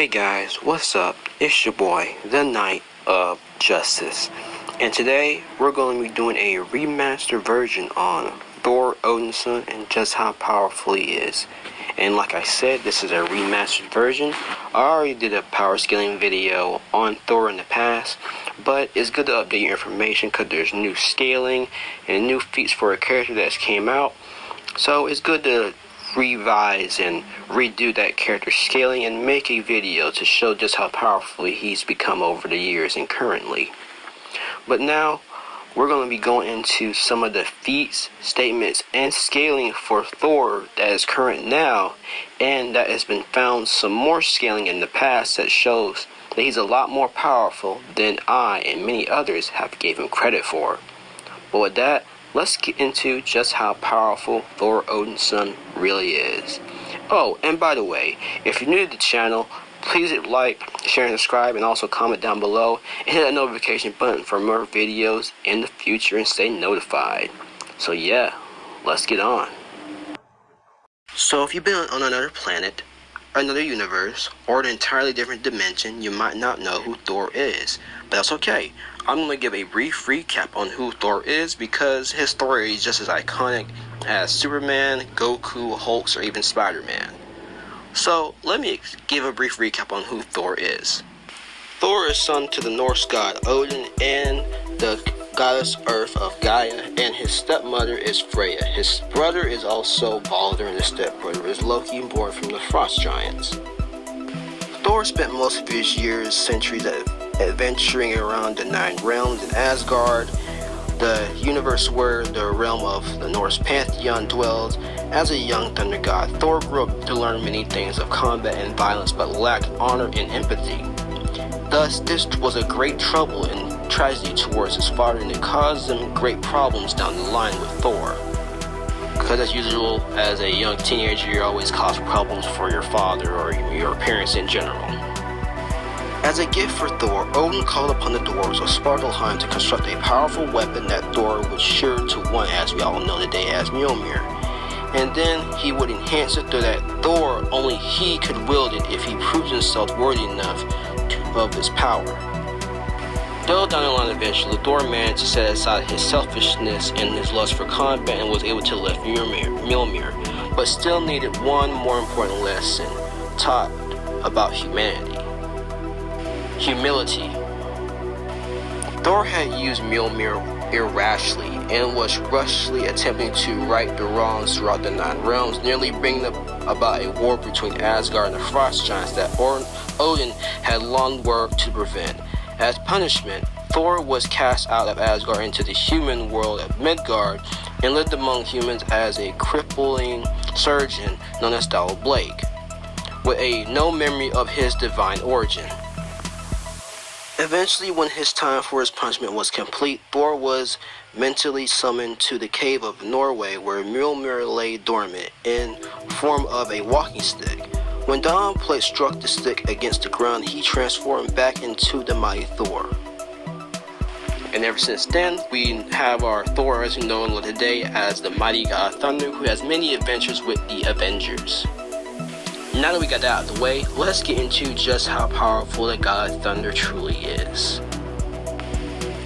Hey guys, what's up? It's your boy, the Knight of Justice, and today we're going to be doing a remastered version on Thor Odinson and just how powerful he is. And like I said, this is a remastered version. I already did a power scaling video on Thor in the past, but it's good to update your information because there's new scaling and new feats for a character that's came out. So it's good to revise and redo that character scaling and make a video to show just how powerful he's become over the years and currently. But now we're going to be going into some of the feats, statements, and scaling for Thor that is current now, and that has been found some more scaling in the past that shows that he's a lot more powerful than I and many others have gave him credit for. But with that, let's get into just how powerful Thor Odinson really is. Oh, and by the way, if you're new to the channel, please hit like, share, and subscribe, and also comment down below, and hit that notification button for more videos in the future and stay notified. So yeah, let's get on. So if you've been on another planet, another universe, or an entirely different dimension, you might not know who Thor is, but that's okay. I'm going to give a brief recap on who Thor is because his story is just as iconic as Superman, Goku, Hulk, or even Spider-Man. So let me give a brief recap on who Thor is. Thor is son to the Norse god Odin and the goddess Earth of Gaia, and his stepmother is Freya. His brother is also Balder, and his stepbrother is Loki, born from the Frost Giants. Thor spent most of his years, centuries, adventuring around the 9 realms in Asgard, the universe where the realm of the Norse pantheon dwells. As a young thunder god, Thor grew up to learn many things of combat and violence, but lacked honor and empathy. Thus, this was a great trouble and tragedy towards his father, and it caused him great problems down the line with Thor. Because as usual, as a young teenager, you always cause problems for your father or your parents in general. As a gift for Thor, Odin called upon the dwarves of Svartalheim to construct a powerful weapon that Thor was sure to want, as we all know today as Mjolnir. And then he would enhance it so that Thor, only he could wield it if he proved himself worthy enough of his power. Though down the line eventually, Thor managed to set aside his selfishness and his lust for combat and was able to lift Mjolnir, but still needed one more important lesson taught about humanity. Humility. Thor had used Mjolnir irrationally and was rushly attempting to right the wrongs throughout the 9 realms, nearly bringing about a war between Asgard and the Frost Giants that Odin had long worked to prevent. As punishment, Thor was cast out of Asgard into the human world of Midgard and lived among humans as a crippling surgeon known as Donald Blake, with no memory of his divine origin. Eventually, when his time for his punishment was complete, Thor was mentally summoned to the cave of Norway, where Mjolnir lay dormant in form of a walking stick. When Blake struck the stick against the ground, he transformed back into the mighty Thor. And ever since then, we have our Thor as we know him today as the mighty god of thunder, who has many adventures with the Avengers. Now that we got that out of the way, let's get into just how powerful the god of thunder truly is.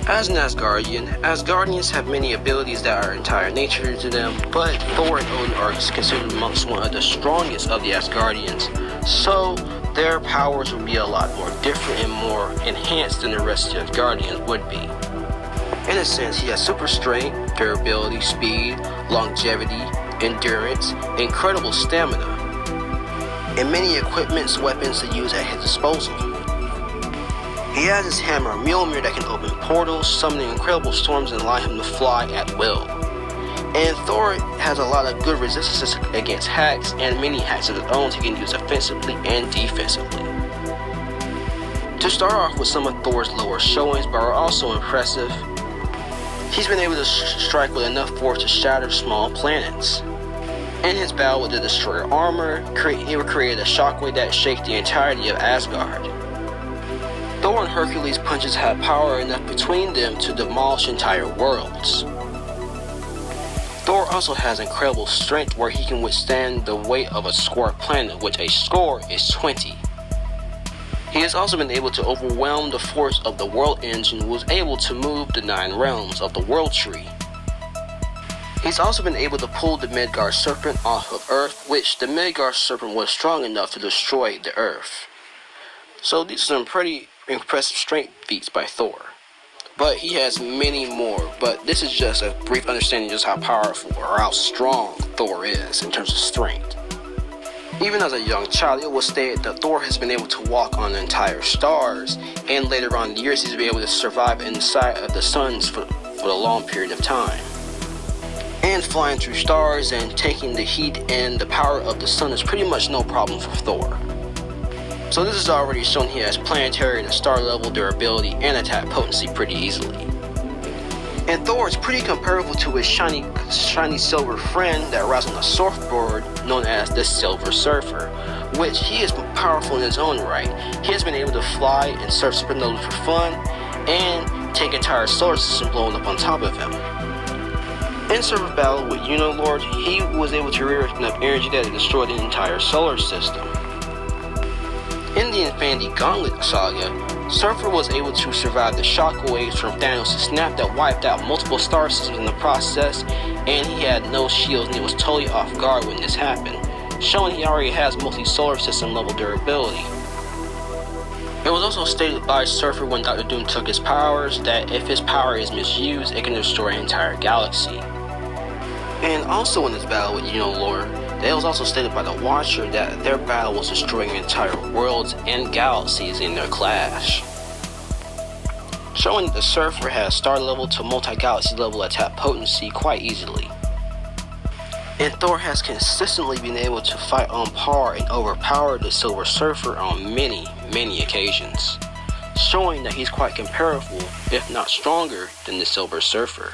As an Asgardian, Asgardians have many abilities that are entire nature to them, but Thor and Odin are considered amongst one of the strongest of the Asgardians, so their powers would be a lot more different and more enhanced than the rest of the Asgardians would be. In a sense, he has super strength, durability, speed, longevity, endurance, incredible stamina, and many equipments, weapons to use at his disposal. He has his hammer Mjolnir that can open portals, summoning incredible storms and allow him to fly at will. And Thor has a lot of good resistance against hacks, and many hacks of his own he can use offensively and defensively. To start off with some of Thor's lower showings, but are also impressive, he's been able to strike with enough force to shatter small planets. In his battle with the Destroyer armor, he created a shockwave that shakes the entirety of Asgard. Thor and Hercules' punches had power enough between them to demolish entire worlds. Thor also has incredible strength where he can withstand the weight of a square planet, which a score is 20. He has also been able to overwhelm the force of the world engine, who was able to move the 9 realms of the world tree. He's also been able to pull the Midgard serpent off of Earth, which the Midgard serpent was strong enough to destroy the Earth. So these are some pretty impressive strength feats by Thor. But he has many more, but this is just a brief understanding of just how powerful or how strong Thor is in terms of strength. Even as a young child, it was stated that Thor has been able to walk on entire stars, and later on in the years he's been able to survive inside of the suns for a long period of time. And flying through stars and taking the heat and the power of the sun is pretty much no problem for Thor. So this is already shown he has planetary and star level durability and attack potency pretty easily. And Thor is pretty comparable to his shiny silver friend that rides on a surfboard known as the Silver Surfer, which he is powerful in his own right. He has been able to fly and surf supernovas for fun and take entire solar system blowing up on top of him. In Surfer battle with Unilord, he was able to redirect enough energy that it destroyed the entire solar system. In the Infinity Gauntlet saga, Surfer was able to survive the shockwaves from Thanos' snap that wiped out multiple star systems in the process, and he had no shields and he was totally off guard when this happened, showing he already has multi-solar system level durability. It was also stated by Surfer when Dr. Doom took his powers that if his power is misused, it can destroy an entire galaxy. And also in this battle with Unilord, it was also stated by the Watcher that their battle was destroying entire worlds and galaxies in their clash, showing that the Surfer has star level to multi-galaxy level attack potency quite easily. And Thor has consistently been able to fight on par and overpower the Silver Surfer on many occasions, showing that he's quite comparable, if not stronger, than the Silver Surfer.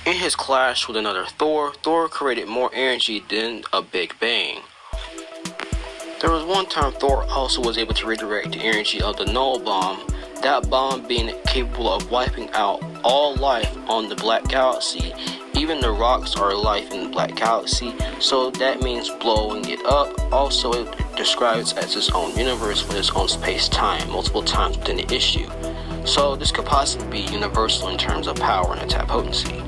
In his clash with another Thor, Thor created more energy than a Big Bang. There was one time Thor also was able to redirect the energy of the Null Bomb, that bomb being capable of wiping out all life on the Black Galaxy. Even the rocks are life in the Black Galaxy, so that means blowing it up. Also, it describes as its own universe with its own space-time multiple times within the issue. So this could possibly be universal in terms of power and attack potency.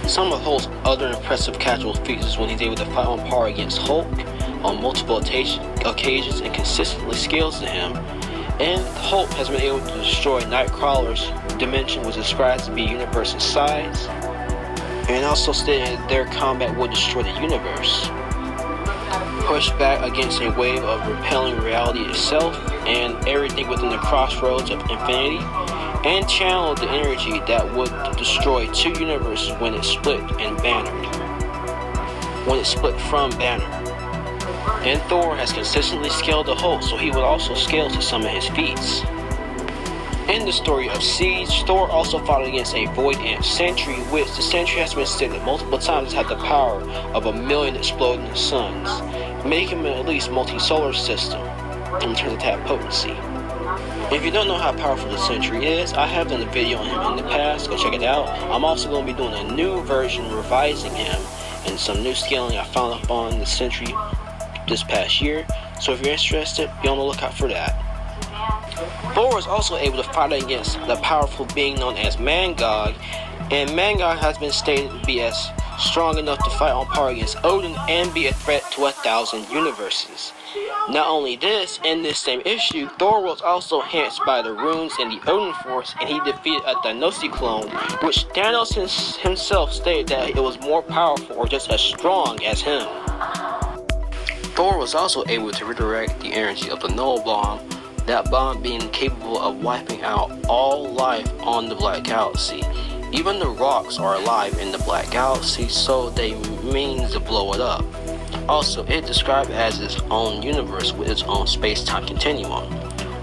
Some of Hulk's other impressive casual feats is when he's able to fight on par against Hulk on multiple occasions and consistently scales to him. And Hulk has been able to destroy Nightcrawler's dimension, was described to be universe in size, and also stated their combat would destroy the universe, push back against a wave of repelling reality itself and everything within the crossroads of infinity, and channel the energy that would destroy 2 universes when it split from Banner. And Thor has consistently scaled the Hulk, so he would also scale to some of his feats. In the story of Siege, Thor also fought against a Void Ant Sentry, which the Sentry has been stated multiple times has had the power of 1,000,000 exploding suns, making him at least multi-solar system in terms of attack potency. If you don't know how powerful the Sentry is, I have done a video on him in the past, go check it out. I'm also going to be doing a new version revising him and some new scaling I found up on the Sentry this past year, so if you're interested, be on the lookout for that. Thor is also able to fight against the powerful being known as Mangog, and Mangog has been stated to be as strong enough to fight on par against Odin and be a threat to 1,000 universes. Not only this, in this same issue, Thor was also enhanced by the runes in the Odin Force, and he defeated a Thanos clone, which Thanos himself stated that it was more powerful or just as strong as him. Thor was also able to redirect the energy of the Null Bomb, that bomb being capable of wiping out all life on the Black Galaxy. Even the rocks are alive in the Black Galaxy, so they means to blow it up. Also, it described as its own universe with its own space-time continuum,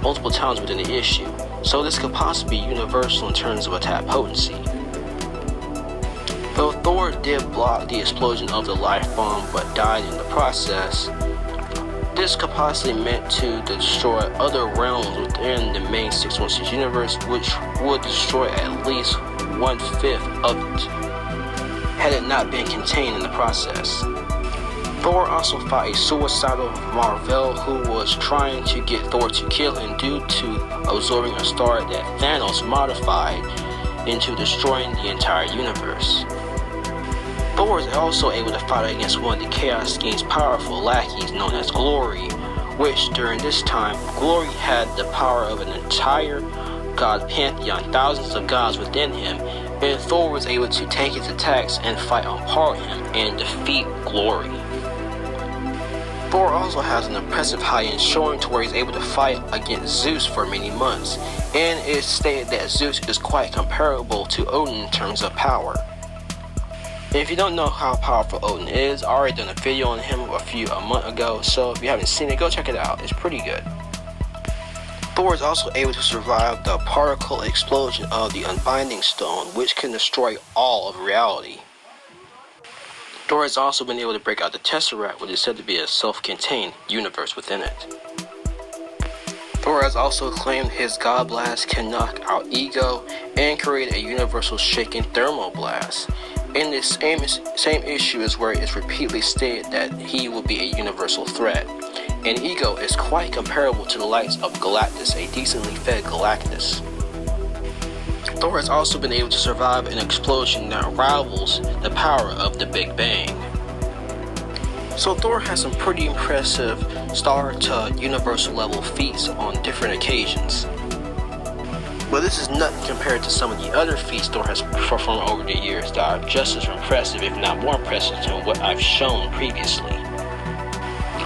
multiple times within the issue, so this could possibly be universal in terms of attack potency. Though Thor did block the explosion of the life bomb but died in the process, this could possibly meant to destroy other realms within the main 616 universe, which would destroy at least 1/5 of it, had it not been contained in the process. Thor also fought a suicidal Marvel who was trying to get Thor to kill him due to absorbing a star that Thanos modified into destroying the entire universe. Thor is also able to fight against one of the Chaos Scheme's powerful lackeys known as Glory, which during this time, Glory had the power of an entire god pantheon, thousands of gods within him, and Thor was able to take his attacks and fight on par with him and defeat Glory. Thor also has an impressive high-end showing to where he's able to fight against Zeus for many months, and it is stated that Zeus is quite comparable to Odin in terms of power. And if you don't know how powerful Odin is, I already done a video on him a month ago, so if you haven't seen it, go check it out. It's pretty good. Thor is also able to survive the particle explosion of the Unbinding Stone, which can destroy all of reality. Thor has also been able to break out the Tesseract, which is said to be a self-contained universe within it. Thor has also claimed his God Blast can knock out Ego and create a universal shaking thermal blast. And this same issue is where it's repeatedly stated that he will be a universal threat. And Ego is quite comparable to the likes of Galactus, a decently fed Galactus. Thor has also been able to survive an explosion that rivals the power of the Big Bang. So Thor has some pretty impressive star to universal level feats on different occasions. But this is nothing compared to some of the other feats Thor has performed over the years that are just as impressive, if not more impressive, than what I've shown previously.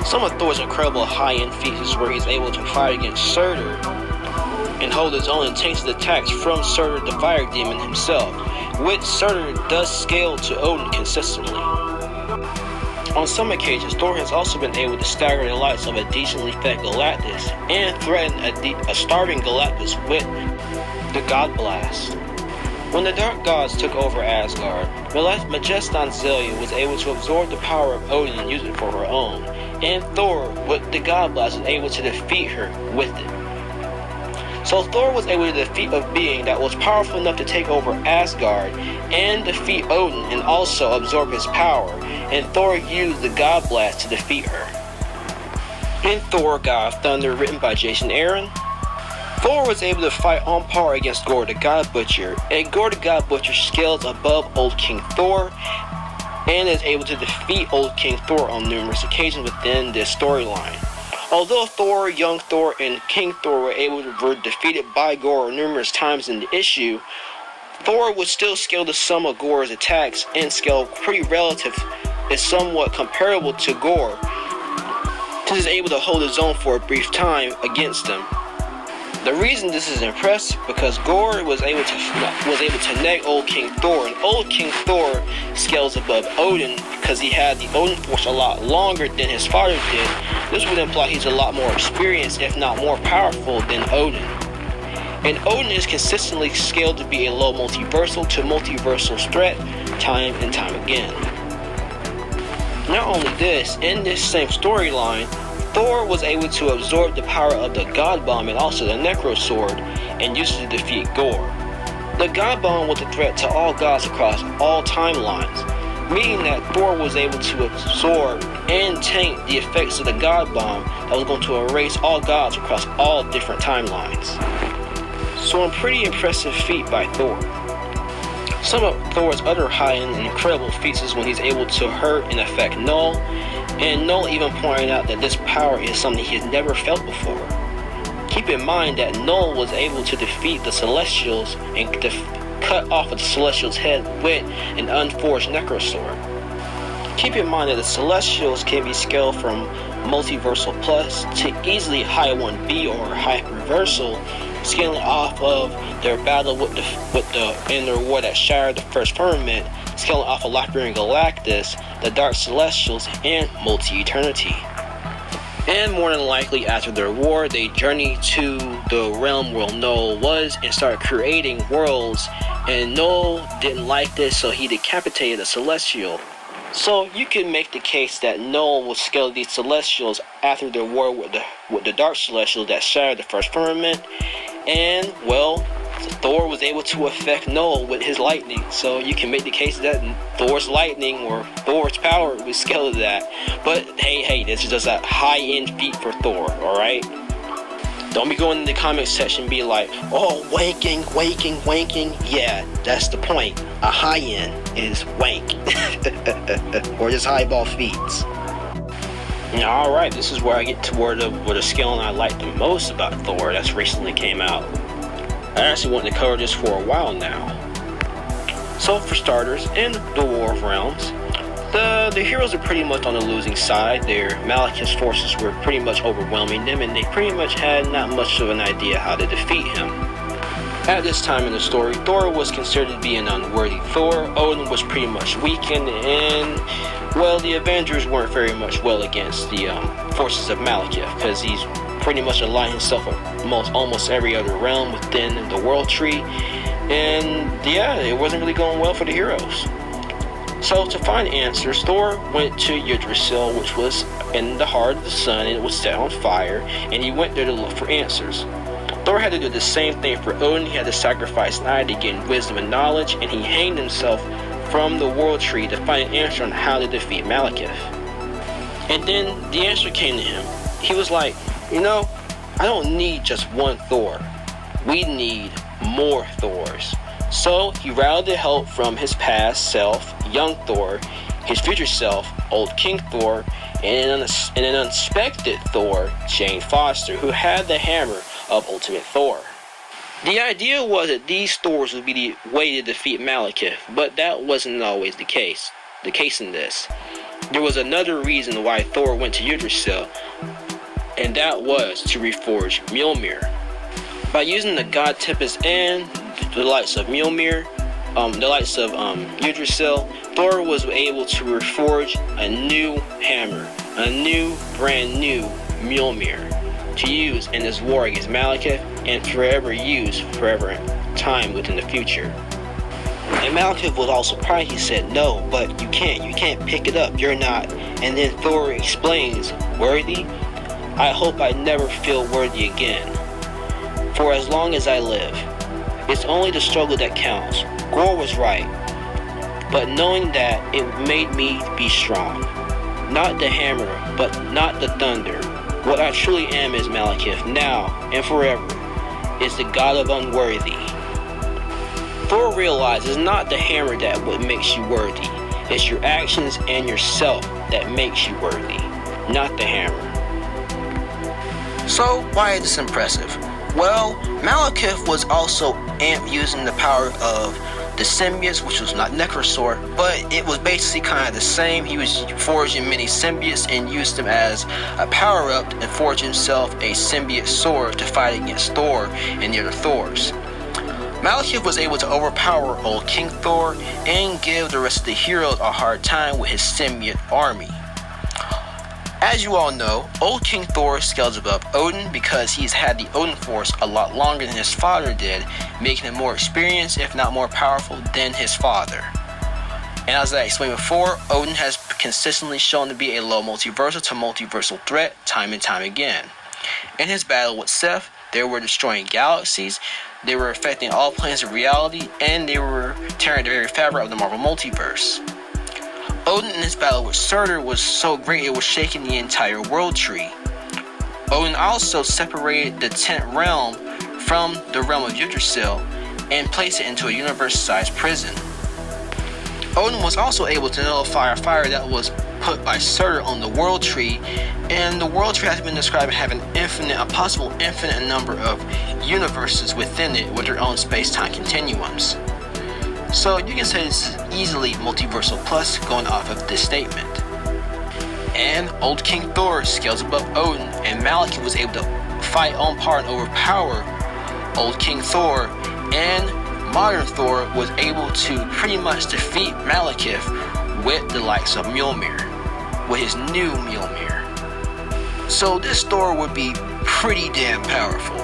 Some of Thor's incredible high-end feats is where he's able to fight against Surtur and hold his own and takes the attacks from Surtur the Fire Demon himself, which Surtur does scale to Odin consistently. On some occasions, Thor has also been able to stagger the likes of a decently fed Galactus and threaten a starving Galactus with the God Blast. When the Dark Gods took over Asgard, Majestan Zelia was able to absorb the power of Odin and use it for her own, and Thor, with the God Blast, was able to defeat her with it. So Thor was able to defeat a being that was powerful enough to take over Asgard and defeat Odin and also absorb his power, and Thor used the God Blast to defeat her. In Thor, God of Thunder, written by Jason Aaron, Thor was able to fight on par against Gorr the God Butcher, and Gorr the God Butcher scales above Old King Thor and is able to defeat Old King Thor on numerous occasions within this storyline. Although Thor, Young Thor, and King Thor were defeated by Gorr numerous times in the issue, Thor would still scale to some of Gorr's attacks and scale pretty relative is somewhat comparable to Gorr, since he's able to hold his own for a brief time against them. The reason this is impressive because Gorr was able to neg Old King Thor, and Old King Thor scales above Odin because he had the Odin Force a lot longer than his father did. This would imply he's a lot more experienced, if not more powerful, than Odin. And Odin is consistently scaled to be a low multiversal to multiversal threat time and time again. Not only this, in this same storyline, Thor was able to absorb the power of the God Bomb and also the Necro Sword and used it to defeat Gorr. The God Bomb was a threat to all gods across all timelines, meaning that Thor was able to absorb and taint the effects of the God Bomb that was going to erase all gods across all different timelines. So a pretty impressive feat by Thor. Some of Thor's other high-end and incredible feats is when he's able to hurt and affect Null, and Null even pointed out that this power is something he has never felt before. Keep in mind that Null was able to defeat the Celestials and cut off of the Celestials' head with an unforged Necro Sword. Keep in mind that the Celestials can be scaled from Multiversal Plus to easily High 1B or High Reversal, scaling off of their battle with in their war that shattered the first firmament, scaling off of Lockbeard Galactus, the Dark Celestials, and Multi-Eternity. And more than likely, after their war, they journeyed to the realm where Null was and started creating worlds, and Null didn't like this, so he decapitated a Celestial. So you can make the case that Null will scale these Celestials after their war with the Dark Celestials that shattered the first firmament, and, well, Thor was able to affect Null with his lightning, so you can make the case that Thor's lightning or Thor's power would scale to that. But hey, this is just a high-end feat for Thor, alright? Don't be going in the comment section and be like, oh, wanking. Yeah, that's the point. A high-end is wank. Or just highball feats. Now, alright, this is where I get toward the skill I like the most about Thor that's recently came out. I actually wanted to cover this for a while now. So for starters, in the War of Realms, the heroes are pretty much on the losing side. Malekith's forces were pretty much overwhelming them, and they pretty much had not much of an idea how to defeat him. At this time in the story, Thor was considered to be an unworthy Thor. Odin was pretty much weakened, and well, the Avengers weren't very much well against the forces of Malekith, because he's pretty much aligned himself with almost every other realm within the World Tree, and yeah, it wasn't really going well for the heroes. So to find answers, Thor went to Yggdrasil, which was in the heart of the sun, and it was set on fire, and he went there to look for answers. Thor had to do the same thing for Odin. He had to sacrifice an eye to gain wisdom and knowledge, and he hanged himself from the World Tree to find an answer on how to defeat Malekith. And then the answer came to him. He was like, I don't need just one Thor. We need more Thors. So he rallied the help from his past self, young Thor, his future self, old King Thor, and an unexpected Thor, Jane Foster, who had the hammer of Ultimate Thor. The idea was that these Thors would be the way to defeat Malekith, but that wasn't always the case. The case in this. There was another reason why Thor went to Yggdrasil, and that was to reforge Mjolnir. By using the God Tempest and the likes of Mjolnir, Yggdrasil, Thor was able to reforge a new hammer, a new, brand new Mjolnir to use in this war against Malekith and forever time within the future. And Malekith was all surprised. He said, no, but you can't pick it up, you're not. And then Thor explains, worthy? I hope I never feel worthy again. For as long as I live, it's only the struggle that counts. Gore was right, but knowing that it made me be strong. Not the hammer, but not the thunder. What I truly am is Malekith, now and forever, is the god of unworthy. Thor realized it's not the hammer that what makes you worthy. It's your actions and yourself that makes you worthy, not the hammer. So, why is this impressive? Well, Malekith was also using the power of the symbiotes, which was not Necrosword, but it was basically kind of the same. He was forging many symbiotes and used them as a power-up and forged himself a symbiote sword to fight against Thor and the other Thors. Malekith was able to overpower old King Thor and give the rest of the heroes a hard time with his symbiote army. As you all know, old King Thor scales above Odin because he's had the Odin Force a lot longer than his father did, making him more experienced, if not more powerful, than his father. And as I explained before, Odin has consistently shown to be a low multiversal to multiversal threat time and time again. In his battle with Seth, they were destroying galaxies, they were affecting all planes of reality, and they were tearing the very fabric of the Marvel Multiverse. Odin in his battle with Surtur was so great it was shaking the entire World Tree. Odin also separated the 10th realm from the realm of Yggdrasil and placed it into a universe-sized prison. Odin was also able to nullify a fire that was put by Surtur on the World Tree, and the World Tree has been described as having a possible infinite number of universes within it with their own space-time continuums. So you can say it's easily multiversal plus going off of this statement. And old King Thor scales above Odin, and Malekith was able to fight on par and overpower old King Thor, and modern Thor was able to pretty much defeat Malekith with the likes of Mjolnir, with his new Mjolnir. So this Thor would be pretty damn powerful.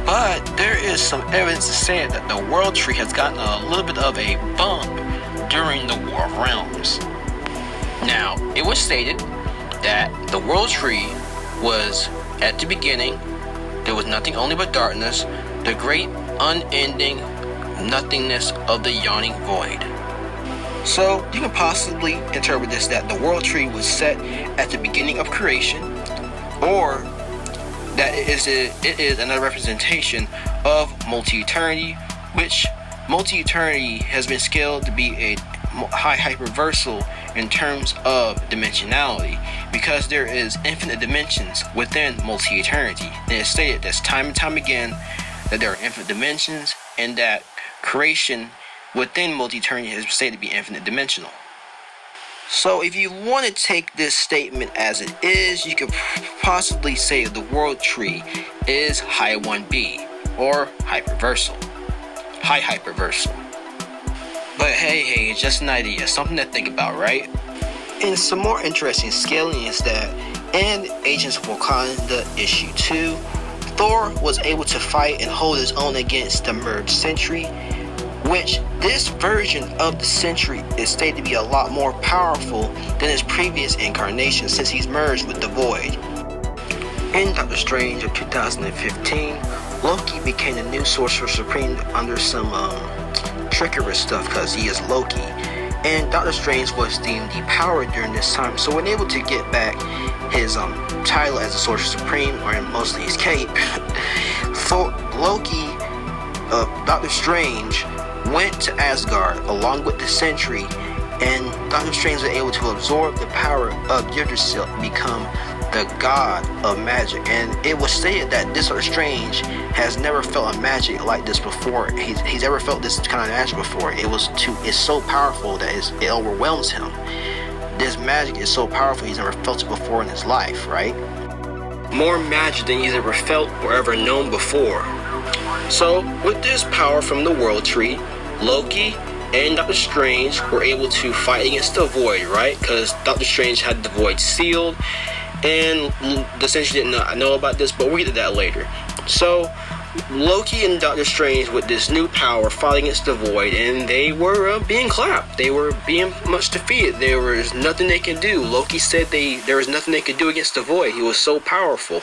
But there is some evidence to say that the World Tree has gotten a little bit of a bump during the War of Realms. Now, it was stated that the World Tree was, at the beginning, there was nothing only but darkness. The great unending nothingness of the yawning void. So you can possibly interpret this that the world tree was set at the beginning of creation, or that it is another representation of multi-eternity, which multi-eternity has been scaled to be a high hyperversal in terms of dimensionality, because there is infinite dimensions within multi-eternity. And it's stated this time and time again that there are infinite dimensions, and that creation within multi-eternity is stated to be infinite dimensional. So if you want to take this statement as it is, you could possibly say the world tree is high 1B, or hyperversal. High hyperversal. But hey, it's just an idea, something to think about, right? And some more interesting scaling is that in Agents of Wakanda issue 2, Thor was able to fight and hold his own against the merged Sentry, which this version of the Sentry is stated to be a lot more powerful than his previous incarnation, since he's merged with the Void. In Doctor Strange of 2015, Loki became the new Sorcerer Supreme under some trickerous stuff, because he is Loki, and Doctor Strange was deemed depowered during this time, so when able to get back his title as a Sorcerer Supreme, or mostly his cape, Loki, Doctor Strange went to Asgard along with the Sentry, and Doctor Strange was able to absorb the power of Yggdrasil and become the god of magic. And it was stated that this Doctor Strange has never felt a magic like this before. He's ever felt this kind of magic before. It's so powerful that it overwhelms him. This magic is so powerful, he's never felt it before in his life, right? More magic than he's ever felt or ever known before. So with this power from the World Tree, Loki and Doctor Strange were able to fight against the Void, right? Because Doctor Strange had the Void sealed, and the Sentry did not know about this, but we'll get to that later. So Loki and Doctor Strange, with this new power, fought against the Void, and they were being clapped. They were being much defeated. There was nothing they could do. Loki said there was nothing they could do against the Void. He was so powerful.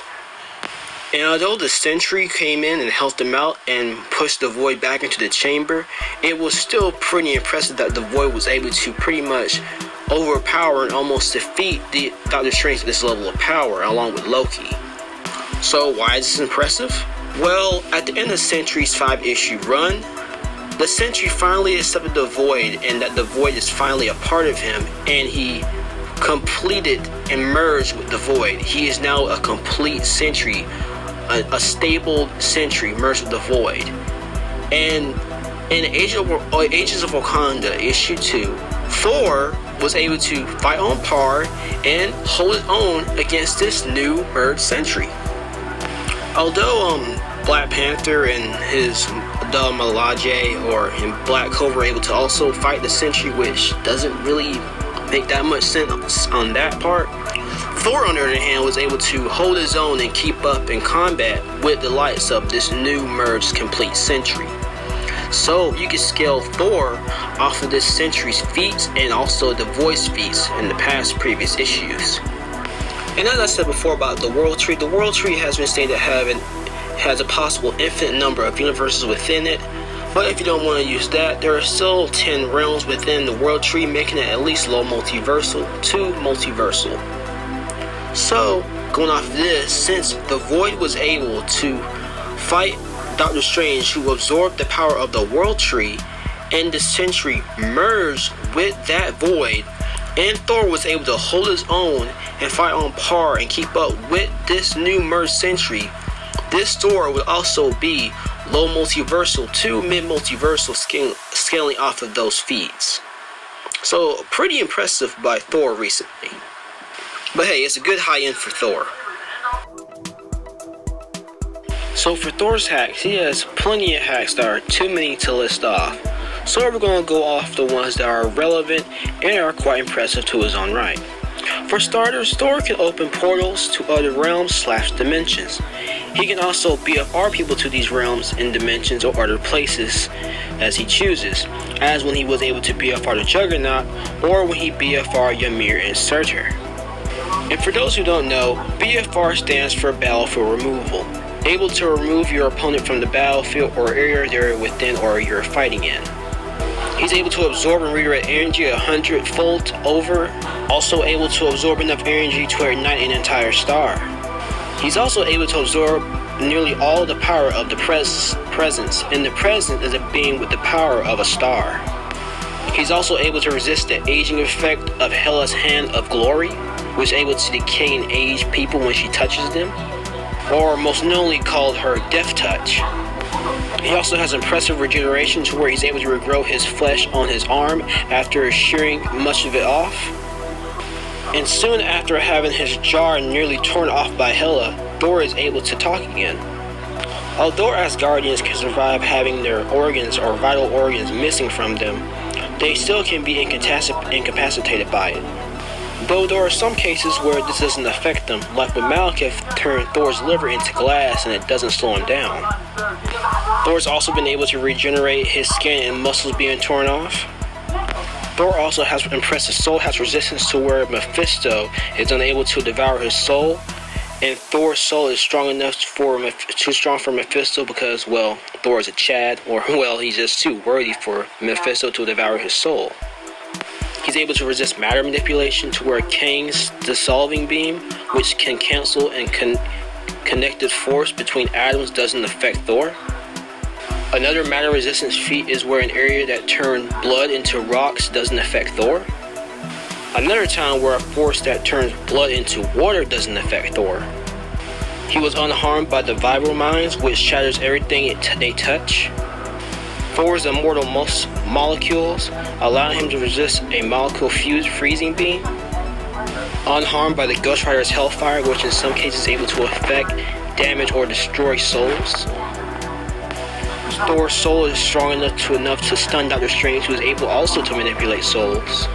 And although the Sentry came in and helped them out and pushed the Void back into the chamber, it was still pretty impressive that the Void was able to pretty much overpower and almost defeat the Doctor Strange at this level of power, along with Loki. So why is this impressive? Well, at the end of Sentry's 5-issue run, the Sentry finally accepted the Void, and that the Void is finally a part of him, and he completed and merged with the Void. He is now a complete Sentry, a stable Sentry merged with the Void. And in Agents of Wakanda issue 2, Thor was able to fight on par and hold his own against this new merged Sentry. Although Black Panther and his Dal Malaje and Black Cobra were able to also fight the Sentry, which doesn't really make that much sense on that part, Thor, on the other hand, was able to hold his own and keep up in combat with the likes of this new merged complete Sentry. So you can scale Thor off of this Sentry's feats and also the Void's feats in the previous issues. And as I said before about the World Tree has been stated to has a possible infinite number of universes within it. But if you don't want to use that, there are still 10 realms within the World Tree, making it at least low multiversal to multiversal. So, going off of this, since the Void was able to fight Doctor Strange, who absorbed the power of the World Tree, and the Sentry merged with that Void, and Thor was able to hold his own and fight on par and keep up with this new merged Sentry, this Thor would also be low multiversal to mid multiversal, scaling off of those feats. So pretty impressive by Thor recently. But hey, it's a good high end for Thor. So for Thor's hacks, he has plenty of hacks that are too many to list off. So we're going to go off the ones that are relevant and are quite impressive to his own right. For starters, Thor can open portals to other realms / dimensions. He can also BFR people to these realms and dimensions or other places as he chooses, as when he was able to BFR the Juggernaut or when he BFR Ymir and Surtur. And for those who don't know, BFR stands for Battle for Removal. able to remove your opponent from the battlefield or area they're within or you're fighting in. He's able to absorb and redirect energy 100-fold over, also able to absorb enough energy to ignite an entire star. He's also able to absorb nearly all the power of the presence, and the present is a being with the power of a star. He's also able to resist the aging effect of Hela's Hand of Glory, which is able to decay and age people when she touches them, or most knownly called her Death Touch. He also has impressive regeneration to where he's able to regrow his flesh on his arm after shearing much of it off. And soon after having his jaw nearly torn off by Hela, Thor is able to talk again. Although Asgardians can survive having their organs or vital organs missing from them, they still can be incapacitated by it. Though there are some cases where this doesn't affect them, like when Malekith turned Thor's liver into glass and it doesn't slow him down. Thor's also been able to regenerate his skin and muscles being torn off. Thor also has impressive soul has resistance to where Mephisto is unable to devour his soul, and Thor's soul is strong enough too strong for Mephisto because, well, Thor is a Chad, or well, he's just too worthy for Mephisto to devour his soul. He's able to resist matter manipulation to where Kang's dissolving beam, which can cancel and connected force between atoms, doesn't affect Thor. Another matter resistance feat is where an area that turned blood into rocks doesn't affect Thor. Another time where a force that turns blood into water doesn't affect Thor. He was unharmed by the vibral mines, which shatters everything they touch. Thor's immortal molecules allow him to resist a molecule fused freezing beam. Unharmed by the Ghost Rider's Hellfire, which in some cases is able to affect, damage, or destroy souls. Thor's soul is strong enough to stun Doctor Strange, who is able also to manipulate souls.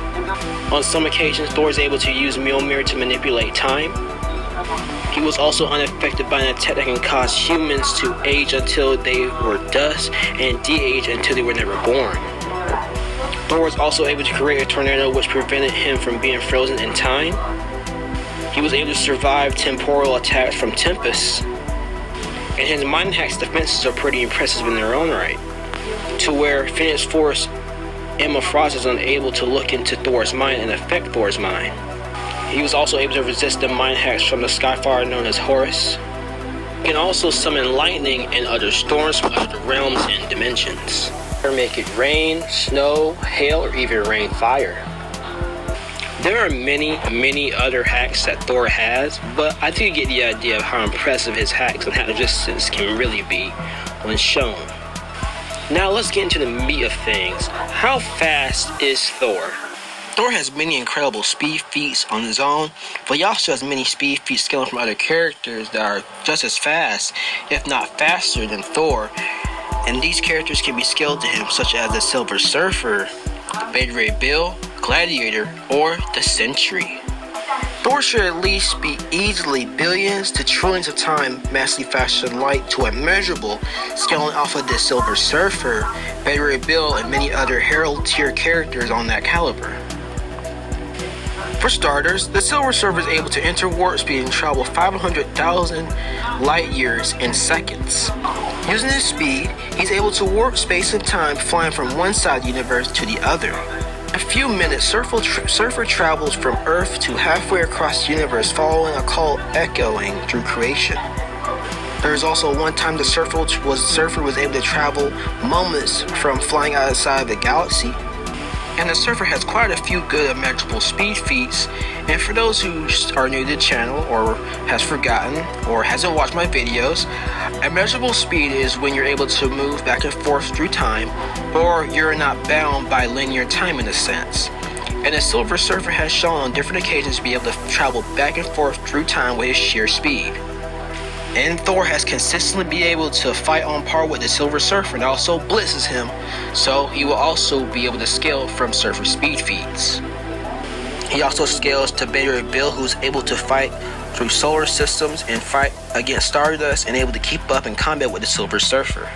On some occasions, Thor is able to use Mjolnir to manipulate time. He was also unaffected by an attack that can cause humans to age until they were dust and de-age until they were never born. Thor was also able to create a tornado which prevented him from being frozen in time. He was able to survive temporal attacks from tempests. And his Mind Hack's defenses are pretty impressive in their own right, to where Phoenix Force Emma Frost is unable to look into Thor's mind and affect Thor's mind. He was also able to resist the Mind Hacks from the Skyfire known as Horus. He can also summon lightning and other storms from other realms and dimensions, or make it rain, snow, hail, or even rain fire. There are many other hacks that Thor has, but I do get the idea of how impressive his hacks and how resistance can really be when shown. Now let's get into the meat of things. How fast is Thor? Thor has many incredible speed feats on his own, but he also has many speed feats scaling from other characters that are just as fast, if not faster than Thor, and these characters can be scaled to him, such as the Silver Surfer, Beta Ray Bill, Gladiator, or the Sentry. Thor should at least be easily billions to trillions of times massively faster than light to immeasurable, scaling off of the Silver Surfer, Beta Ray Bill, and many other Herald tier characters on that caliber. For starters, the Silver Surfer is able to enter warp speed and travel 500,000 light years in seconds. Using his speed, he's able to warp space and time, flying from one side of the universe to the other. In a few minutes, Surfer travels from Earth to halfway across the universe, following a call echoing through creation. There is also one time the Surfer was able to travel moments from flying outside of the galaxy. And the Surfer has quite a few good immeasurable speed feats, and for those who are new to the channel or has forgotten or hasn't watched my videos, immeasurable speed is when you're able to move back and forth through time, or you're not bound by linear time in a sense. And the Silver Surfer has shown on different occasions to be able to travel back and forth through time with his sheer speed. And Thor has consistently been able to fight on par with the Silver Surfer and also blitzes him, so he will also be able to scale from Surfer speed feats. He also scales to Beta Ray Bill, who's able to fight through solar systems and fight against Stardust and able to keep up in combat with the Silver Surfer.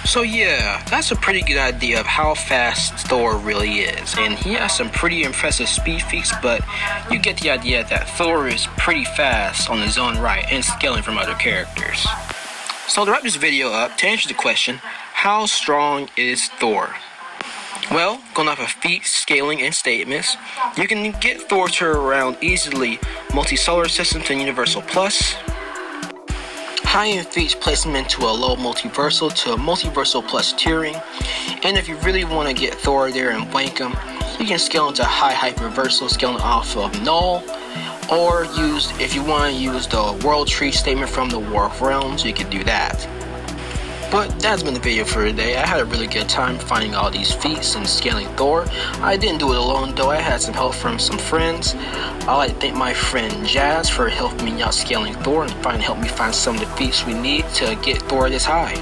So yeah, that's a pretty good idea of how fast Thor really is, and he has some pretty impressive speed feats, but you get the idea that Thor is pretty fast on his own right and scaling from other characters. So to wrap this video up, to answer the question, how strong is Thor? Well, going off of feats, scaling, and statements, you can get Thor to around easily multi-solar system to Universal Plus. High-end feats place him into a low multiversal to a multiversal plus tiering. And if you really want to get Thor there and wank him, you can scale into high hyperversal, scaling off of Null. Or if you want to use the World Tree statement from the War of Realms, you can do that. But that's been the video for today. I had a really good time finding all these feats and scaling Thor. I didn't do it alone though, I had some help from some friends. I'd like to thank my friend Jazz for helping me out scaling Thor and help me find some of the feats we need to get Thor this high.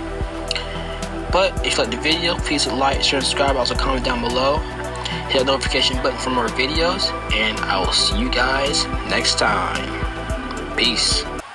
But if you like the video, please like, share, and subscribe. Also comment down below. Hit the notification button for more videos. And I will see you guys next time. Peace.